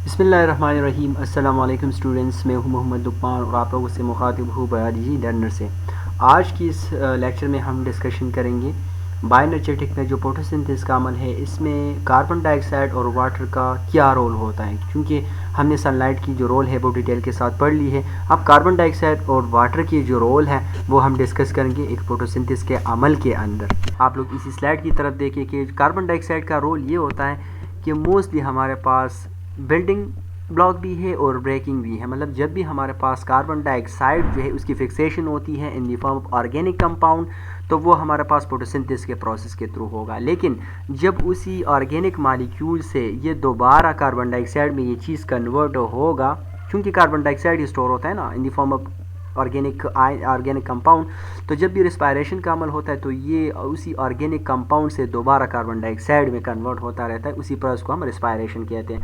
बिस्मिल्लाहिर्रहमानिर्रहीम। अस्सलाम वालेकुम स्टूडेंट्स, मैं हूं मोहम्मद लुकमान और आप लोगों से मुखातिब हूँ बायोलॉजी लर्नर से। आज की इस लेक्चर में हम डिस्कशन करेंगे बायोएनर्जेटिक में जो फोटोसिंथेसिस का अमल है, इसमें कार्बन डाइऑक्साइड और वाटर का क्या रोल होता है। क्योंकि हमने सनलाइट की जो रोल है वो डिटेल के साथ पढ़ ली है। अब कार्बन डाइऑक्साइड और वाटर की जो रोल है वो हम डिस्कस करेंगे एक फोटोसिंथेसिस के अमल के अंदर। आप लोग इसी स्लाइड की तरफ देखिए कि कार्बन डाइऑक्साइड का रोल ये होता है कि मोस्टली हमारे पास बिल्डिंग ब्लॉक भी है और ब्रेकिंग भी है। मतलब जब भी हमारे पास कार्बन डाइऑक्साइड जो है उसकी फिक्सेशन होती है in the form of organic compound, तो वो हमारे पास फोटोसिंथेसिस के प्रोसेस के थ्रू होगा। लेकिन जब उसी ऑर्गेनिक मालिक्यूल से ये दोबारा कार्बन डाइऑक्साइड में ये चीज़ कन्वर्ट होगा, क्योंकि कार्बन डाइऑक्साइड ही स्टोर होता है ना in the form of organic compound, तो जब भी रिस्पायरेशन का अमल होता है तो ये उसी ऑर्गेनिक कंपाउंड से दोबारा कार्बन डाइऑक्साइड में कन्वर्ट होता रहता है। उसी प्रोसेस को हम रिस्पायरेशन कहते हैं।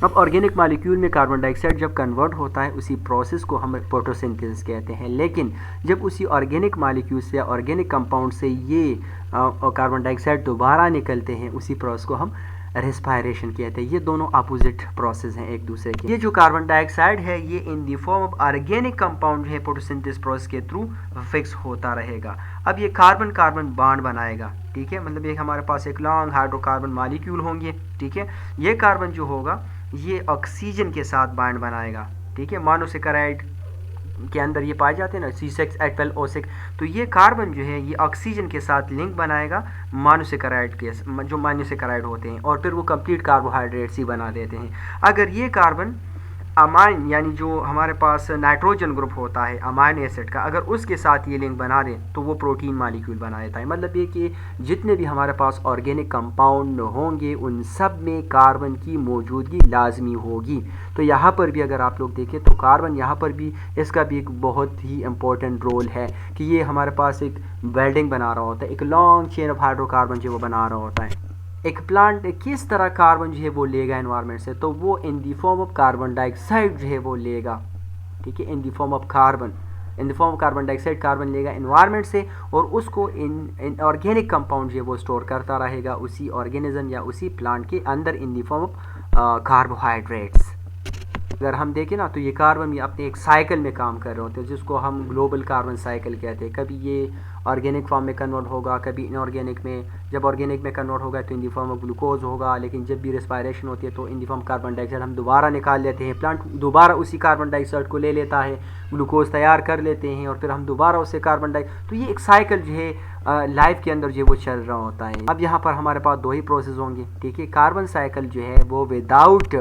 अब ऑर्गेनिक मॉलिक्यूल में कार्बन डाइऑक्साइड जब कन्वर्ट होता है उसी प्रोसेस को हम फोटोसिंथेसिस कहते हैं। लेकिन जब उसी ऑर्गेनिक मॉलिक्यूल से ऑर्गेनिक कंपाउंड से ये कार्बन डाइऑक्साइड दोबारा निकलते हैं, उसी प्रोसेस को हम रेस्पायरेशन कहते हैं। ये दोनों अपोजिट प्रोसेस हैं एक दूसरे के। ये जो कार्बन डाइऑक्साइड है ये in the form of organic compound जो है फोटोसिंथेसिस प्रोसेस के थ्रू फिक्स होता रहेगा। अब ये कार्बन कार्बन बॉन्ड बनाएगा, ठीक है। मतलब एक हमारे पास एक लॉन्ग हाइड्रोकार्बन मॉलिक्यूल होंगे, ठीक है। ये कार्बन जो होगा ये ऑक्सीजन के साथ बॉन्ड बनाएगा, ठीक है। मोनोसैकेराइड के अंदर ये पाए जाते हैं ना C6H12O6, तो ये कार्बन जो है ये ऑक्सीजन के साथ लिंक बनाएगा मोनोसैकेराइड के, जो मोनोसैकेराइड होते हैं, और फिर वो कंप्लीट कार्बोहाइड्रेट्स ही बना देते हैं। अगर ये कार्बन अमाइन यानी जो हमारे पास नाइट्रोजन ग्रुप होता है अमाइन एसिड का, अगर उसके साथ ये लिंक बना दें तो वो प्रोटीन मॉलिक्यूल बना देता है। मतलब ये कि जितने भी हमारे पास ऑर्गेनिक कंपाउंड होंगे उन सब में कार्बन की मौजूदगी लाजमी होगी। तो यहाँ पर भी अगर आप लोग देखें तो कार्बन यहाँ पर भी इसका भी एक बहुत ही इम्पोर्टेंट रोल है कि ये हमारे पास एक वेल्डिंग बना रहा होता है, एक लॉन्ग चेन ऑफ हाइड्रोकार्बन जो वो बना रहा होता है। एक प्लांट किस तरह कार्बन जो है वो लेगा एनवायरनमेंट से, तो वो in the form of carbon dioxide जो है वो लेगा, ठीक है। In the form of carbon dioxide carbon लेगा एनवायरनमेंट से और उसको इन ऑर्गेनिक कंपाउंड जो है वो स्टोर करता रहेगा उसी ऑर्गेनिज्म या उसी प्लांट के अंदर इन दी फॉर्म ऑफ कार्बोहाइड्रेट्स। अगर हम देखें ना तो ये कार्बन भी अपने एक साइकिल में काम कर रहे होते हैं जिसको हम ग्लोबल कार्बन साइकिल कहते हैं। कभी ये ऑर्गेनिक फॉर्म में कन्वर्ट होगा, कभी इनऑर्गेनिक में। जब ऑर्गेनिक में कन्वर्ट होगा तो इन दी फॉर्म ऑफ ग्लूकोज होगा, लेकिन जब भी रेस्पायरेशन होती है तो इन दी फॉर्म कार्बन डाइऑक्साइड हम दोबारा निकाल लेते हैं। प्लांट दोबारा उसी कार्बन डाइऑक्साइड को ले लेता है, ग्लूकोज तैयार कर लेते हैं और फिर हम दोबारा उसे कार्बन डाइऑक्साइड, तो ये एक साइकिल जो है लाइफ के अंदर जो वो चल रहा होता है। अब यहाँ पर हमारे पास दो ही प्रोसेस होंगे, ठीक है। कार्बन साइकिल जो है वो विदाउट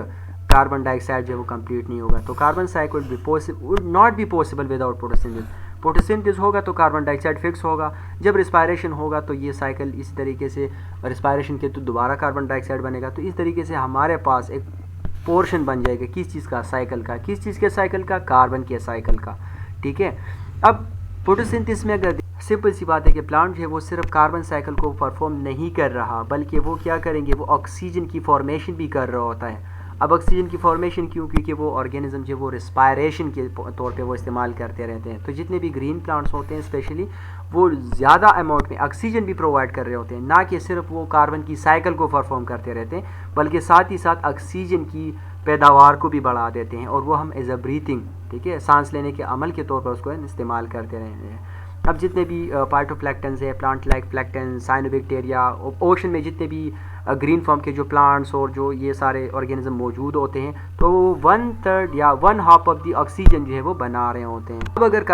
कार्बन डाइऑक्साइड जो है वो कंप्लीट नहीं होगा। तो carbon cycle would not be possible without photosynthesis. Photosynthesis होगा तो कार्बन डाइऑक्साइड फिक्स होगा, जब रिस्पायरेशन होगा तो ये साइकिल इसी तरीके से रिस्पायरेशन के तो दोबारा कार्बन डाइऑक्साइड बनेगा। तो इस तरीके से हमारे पास एक पोर्शन बन जाएगा किस चीज़ का, साइकिल का। किस चीज़ के साइकिल का, कार्बन के साइकिल का, ठीक है। अब फोटोसिंथेसिस में अगर सिंपल सी बात है कि प्लांट जो है वो सिर्फ कार्बन साइकिल को परफॉर्म नहीं कर रहा, बल्कि वो क्या करेंगे, वो ऑक्सीजन की फॉर्मेशन भी कर रहा होता है। अब ऑक्सीजन की फॉर्मेशन क्यों, क्योंकि वो ऑर्गेनिज्म जो वो रिस्पायरेशन के तौर पे वो इस्तेमाल करते रहते हैं। तो जितने भी ग्रीन प्लांट्स होते हैं स्पेशली वो ज़्यादा अमाउंट में ऑक्सीजन भी प्रोवाइड कर रहे होते हैं, ना कि सिर्फ वो कार्बन की साइकिल को परफॉर्म करते रहते हैं, बल्कि साथ ही साथ ऑक्सीजन की पैदावार को भी बढ़ा देते हैं और वो हम एज अ ब्रीथिंग, ठीक है, सांस लेने के अमल के तौर पर उसको इस्तेमाल करते रहते हैं। अब जितने भी फाइटोप्लैंक्टन्स है, plant like plankton, cyanobacteria, ocean में जितने भी ग्रीन फॉर्म के जो प्लांट्स और जो ये सारे ऑर्गेनिज्म मौजूद होते हैं, तो 1/3 या 1/2 ऑफ दी ऑक्सीजन जो है वो बना रहे होते हैं। अब अगर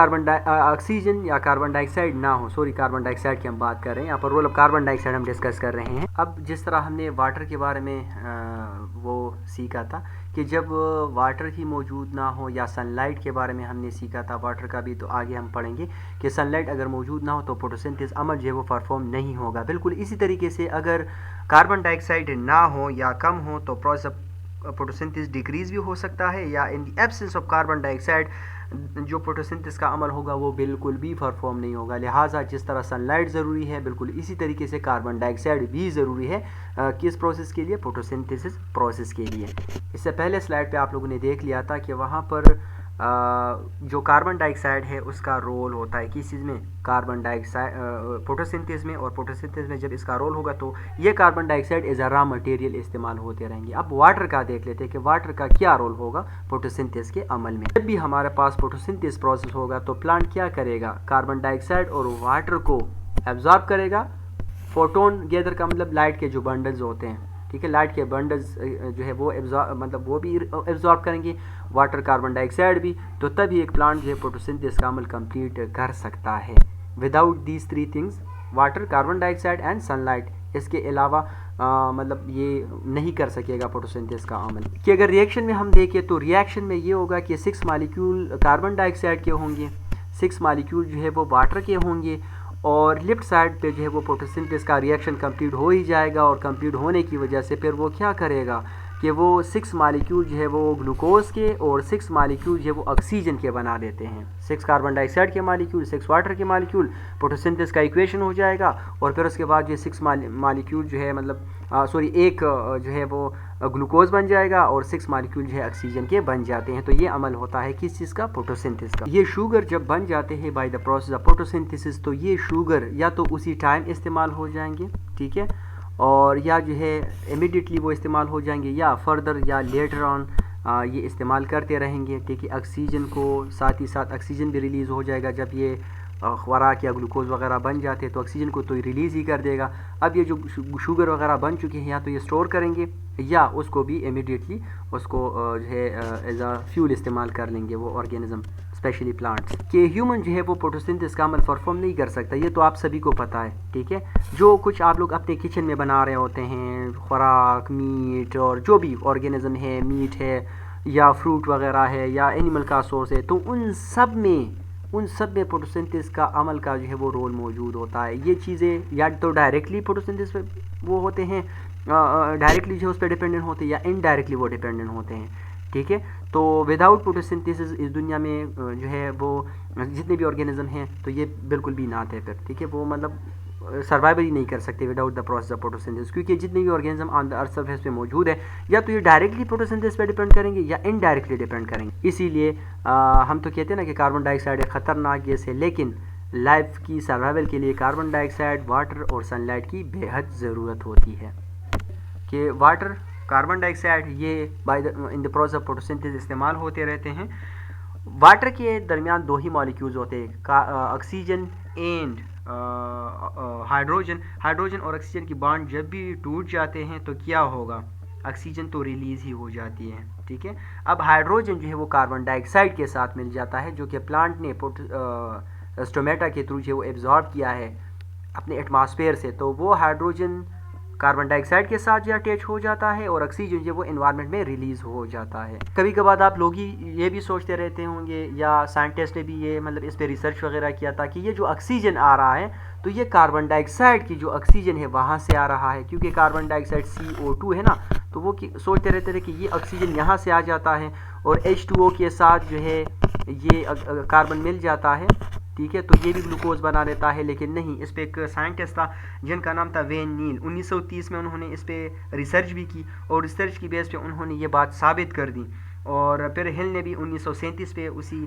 ऑक्सीजन या कार्बन डाइऑक्साइड ना हो, सॉरी कार्बन डाइऑक्साइड की हम बात कर रहे हैं यहाँ पर, रोल ऑफ कार्बन डाइऑक्साइड हम डिस्कस कर रहे हैं। अब जिस तरह हमने वाटर के बारे में वो सीखा था कि जब वाटर ही मौजूद ना हो, या सनलाइट के बारे में हमने सीखा था, वाटर का भी तो आगे हम पढ़ेंगे कि सनलाइट अगर मौजूद ना हो तो फोटोसिंथेसिस अमल जो है वो परफॉर्म नहीं होगा। बिल्कुल इसी तरीके से अगर कार्बन डाइऑक्साइड ना हो या कम हो तो प्रोसेस ऑफ फोटोसिंथेसिस डिक्रीज भी हो सकता है, या in the absence of carbon dioxide जो फोटोसिंथेसिस का अमल होगा वो बिल्कुल भी परफॉर्म नहीं होगा। लिहाजा जिस तरह सनलाइट ज़रूरी है, बिल्कुल इसी तरीके से कार्बन डाइऑक्साइड भी ज़रूरी है किस प्रोसेस के लिए, फोटोसिंथेसिस प्रोसेस के लिए। इससे पहले स्लाइड पे आप लोगों ने देख लिया था कि वहाँ पर जो कार्बन डाइऑक्साइड है उसका रोल होता है किस चीज़ में, कार्बन डाइऑक्साइड फोटोसिंथेसिस में, और फोटोसिंथेसिस में जब इसका रोल होगा तो ये carbon dioxide as a raw material इस्तेमाल होते रहेंगे। अब वाटर का देख लेते हैं कि वाटर का क्या रोल होगा फोटोसिंथेसिस के अमल में। जब भी हमारे पास फोटोसिंथेसिस प्रोसेस होगा तो प्लांट क्या करेगा, कार्बन डाइऑक्साइड और वाटर को एब्जॉर्ब करेगा। फोटोन गैदर का मतलब लाइट के जो बंडल्स होते हैं, ठीक है, लाइट के बंडल्स जो है वो वो भी एब्जॉर्ब करेंगे, वाटर कार्बन डाइऑक्साइड भी। तो तभी एक प्लांट जो है फोटोसिंथेसिस का अमल कंप्लीट कर सकता है। Without these three things, water, carbon dioxide and sunlight, इसके अलावा मतलब ये नहीं कर सकेगा फोटोसिंथेसिस का अमल। कि अगर रिएक्शन में हम देखें तो रिएक्शन में ये होगा कि 6 मॉलिक्यूल कार्बन डाइऑक्साइड के होंगे, 6 मॉलिक्यूल जो है वो वाटर के होंगे, और लेफ्ट साइड पे जो है वो फोटोसिंथेसिस का रिएक्शन कंप्लीट हो ही जाएगा। और कंप्लीट होने की वजह से फिर वो क्या करेगा कि वो 6 मॉलिक्यूल जो है वो ग्लूकोज के और 6 मॉलिक्यूल जो है वो ऑक्सीजन के बना देते हैं। 6 कार्बन डाइऑक्साइड के मॉलिक्यूल, 6 वाटर के मॉलिक्यूल, फोटोसिंथेसिस का इक्वेशन हो जाएगा। और फिर उसके बाद ये 6 मॉलिक्यूल जो है मतलब एक जो है वो ग्लूकोज बन जाएगा और 6 मॉलिक्यूल जो है ऑक्सीजन के बन जाते हैं। तो ये अमल होता है किस चीज़ का, फोटोसिंथेसिस का। ये शुगर जब बन जाते हैं by the process of photosynthesis, तो ये शुगर या तो उसी टाइम इस्तेमाल हो जाएंगे, ठीक है, और या जो है इमीडिएटली वो इस्तेमाल हो जाएंगे, या फर्दर या लेटर ऑन ये इस्तेमाल करते रहेंगे, ठीक है। ऑक्सीजन को साथ ही साथ ऑक्सीजन भी रिलीज़ हो जाएगा। जब ये खुराक या ग्लूकोज वगैरह बन जाते हैं तो ऑक्सीजन को तो रिलीज़ ही कर देगा। अब ये जो शुगर वगैरह बन चुके हैं या तो ये स्टोर करेंगे या उसको भी इमीडिएटली उसको जो है एज अ फ्यूल इस्तेमाल कर लेंगे वो ऑर्गेनिज्म, स्पेशली प्लांट्स। कि ह्यूमन जो है वो फोटोसिंथेसिस का अमल परफॉर्म नहीं कर सकता, ये तो आप सभी को पता है, ठीक है। जो कुछ आप लोग अपने किचन में बना रहे होते हैं, खुराक, मीट और जो भी ऑर्गेनिज्म है, मीट है या फ्रूट वगैरह है या एनिमल का सोर्स है, तो उन सब में फोटोसिंथेसिस का अमल का जो है वो रोल मौजूद होता है। ये चीज़ें या तो डायरेक्टली फोटोसिंथेसिस पे वो होते हैं, डायरेक्टली जो उस पर डिपेंडेंट होते हैं, या इनडायरेक्टली वो डिपेंडेंट होते हैं, ठीक है। तो विदाउट फोटोसिंथेसिस इस दुनिया में जो है वो जितने भी ऑर्गेनिज्म हैं तो ये बिल्कुल भी ना थे फिर, ठीक है। वो मतलब सर्वाइवल ही नहीं कर सकते without the process of photosynthesis, क्योंकि जितने भी organism on the earth surface पे मौजूद है या तो ये डायरेक्टली फोटोसिंथेसिस पे डिपेंड करेंगे या इनडायरेक्टली डिपेंड करेंगे। इसीलिए हम तो कहते हैं ना कि कार्बन डाइऑक्साइड एक ख़तरनाक गैस है, लेकिन लाइफ की सर्वाइवल के लिए कार्बन डाइऑक्साइड, वाटर और सनलाइट की बेहद ज़रूरत होती है। कि वाटर, कार्बन डाइऑक्साइड ये in the process of photosynthesis इस्तेमाल होते रहते हैं। वाटर के दरमियान 2 ही मॉलिक्यूल्स होते हैं, ऑक्सीजन एंड हाइड्रोजन और ऑक्सीजन की बॉन्ड जब भी टूट जाते हैं तो क्या होगा, ऑक्सीजन तो रिलीज़ ही हो जाती है, ठीक है। अब हाइड्रोजन जो है वो कार्बन डाइऑक्साइड के साथ मिल जाता है, जो कि प्लांट ने स्टोमेटा के थ्रू जो है वो एब्जॉर्ब किया है अपने एटमॉस्फेयर से। तो वो हाइड्रोजन कार्बन डाइऑक्साइड के साथ जो अटैच हो जाता है और ऑक्सीजन जो वो एनवायरनमेंट में रिलीज़ हो जाता है। कभी कभार आप लोग ही ये भी सोचते रहते होंगे या साइंटिस्ट ने भी ये मतलब इस पे रिसर्च वगैरह किया था कि ये जो ऑक्सीजन आ रहा है तो ये कार्बन डाइऑक्साइड की जो ऑक्सीजन है वहाँ से आ रहा है, क्योंकि कार्बन डाइऑक्साइड CO2 है ना, तो वो सोचते रहते थे कि ये ऑक्सीजन यहाँ से आ जाता है और H2O के साथ जो है ये कार्बन मिल जाता है, ठीक है, तो ये भी ग्लूकोज बना देता है। लेकिन नहीं, इस पे एक साइंटिस्ट था जिनका नाम था वेन नील। 1930 में उन्होंने इस पे रिसर्च भी की और रिसर्च की बेस पे उन्होंने ये बात साबित कर दी। और फिर हिल ने भी 1937 पे उसी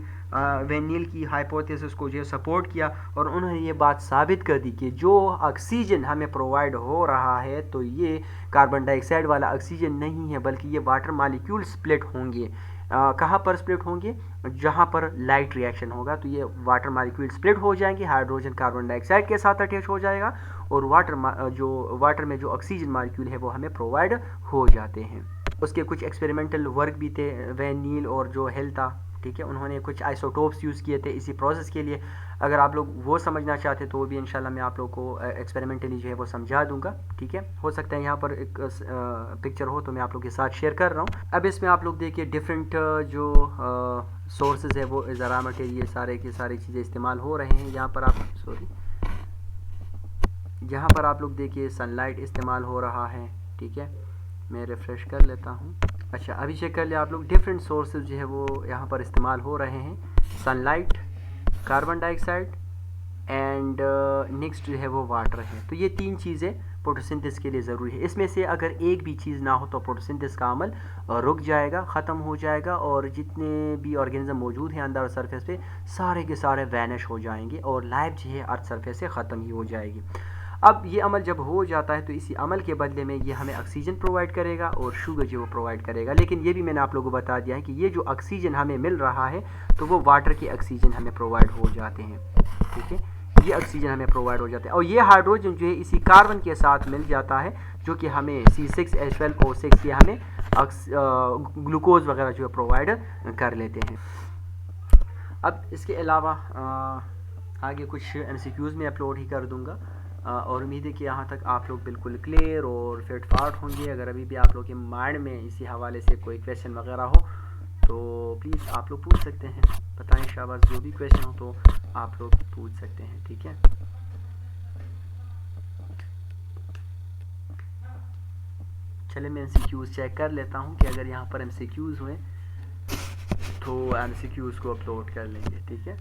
वेन नील की हाइपोथेसिस को जो सपोर्ट किया और उन्होंने ये बात साबित कर दी कि जो ऑक्सीजन हमें प्रोवाइड हो रहा है तो ये कार्बन डाइऑक्साइड वाला ऑक्सीजन नहीं है, बल्कि ये वाटर मॉलिक्यूल स्प्लिट होंगे। कहाँ पर स्प्लिट होंगे, जहाँ पर लाइट रिएक्शन होगा तो ये वाटर मॉलिक्यूल स्प्लिट हो जाएंगे, हाइड्रोजन कार्बन डाइऑक्साइड के साथ अटैच हो जाएगा और वाटर में जो ऑक्सीजन मॉलिक्यूल है वो हमें प्रोवाइड हो जाते हैं। उसके कुछ एक्सपेरिमेंटल वर्क भी थे वेन नील और जो हिल था, ठीक है, उन्होंने कुछ आइसोटोप्स यूज़ किए थे इसी प्रोसेस के लिए। अगर आप लोग वो समझना चाहते तो वो भी इंशाल्लाह मैं आप लोग को एक्सपेरिमेंटली जो है वो समझा दूंगा, ठीक है। हो सकता है यहाँ पर एक पिक्चर हो तो मैं आप लोग के साथ शेयर कर रहा हूँ। अब इसमें आप लोग देखिए डिफरेंट जो सोर्सेज है वो ज़रा मटेरियल सारे की सारी चीज़ें इस्तेमाल हो रहे हैं। यहाँ पर आप लोग देखिए सनलाइट इस्तेमाल हो रहा है, ठीक है। मैं रिफ़्रेश कर लेता हूँ। अच्छा, अभी चेक कर लिया आप लोग, डिफरेंट सोर्सेज जो है वो यहाँ पर इस्तेमाल हो रहे हैं, sunlight, carbon dioxide and next जो है वो वाटर है। तो ये 3 चीज़ें फोटोसिंथेसिस के लिए ज़रूरी है। इसमें से अगर एक भी चीज़ ना हो तो फोटोसिंथेसिस का अमल रुक जाएगा, ख़त्म हो जाएगा, और जितने भी ऑर्गेनिज्म मौजूद हैं अंदर सरफेस पे सारे के सारे वैनिश हो जाएंगे और लाइफ जो है अर्थ सरफेस से ख़त्म ही हो जाएगी। अब ये अमल जब हो जाता है तो इसी अमल के बदले में ये हमें ऑक्सीजन प्रोवाइड करेगा और शुगर जो वो प्रोवाइड करेगा। लेकिन ये भी मैंने आप लोगों को बता दिया है कि ये जो ऑक्सीजन हमें मिल रहा है तो वो वाटर के ऑक्सीजन हमें प्रोवाइड हो जाते हैं, ठीक है, ये ऑक्सीजन हमें प्रोवाइड हो जाता है। और ये हाइड्रोजन जो है इसी कार्बन के साथ मिल जाता है जो कि हमें C6H12O6 ये हमें ग्लूकोज वगैरह जो है प्रोवाइड कर लेते हैं। अब इसके अलावा आगे कुछ MCQs में अपलोड ही कर दूंगा, और उम्मीद है कि यहाँ तक आप लोग बिल्कुल क्लियर और फिट फाट होंगे। अगर अभी भी आप लोग के माइंड में इसी हवाले से कोई क्वेश्चन वगैरह हो तो प्लीज़ आप लोग पूछ सकते हैं, बताएं शाबाश, जो भी क्वेश्चन हो तो आप लोग पूछ सकते हैं, ठीक है। चलिए मैं MCQs चेक कर लेता हूँ कि अगर यहाँ पर MCQs हुए तो MCQs को अपलोड कर लेंगे, ठीक है।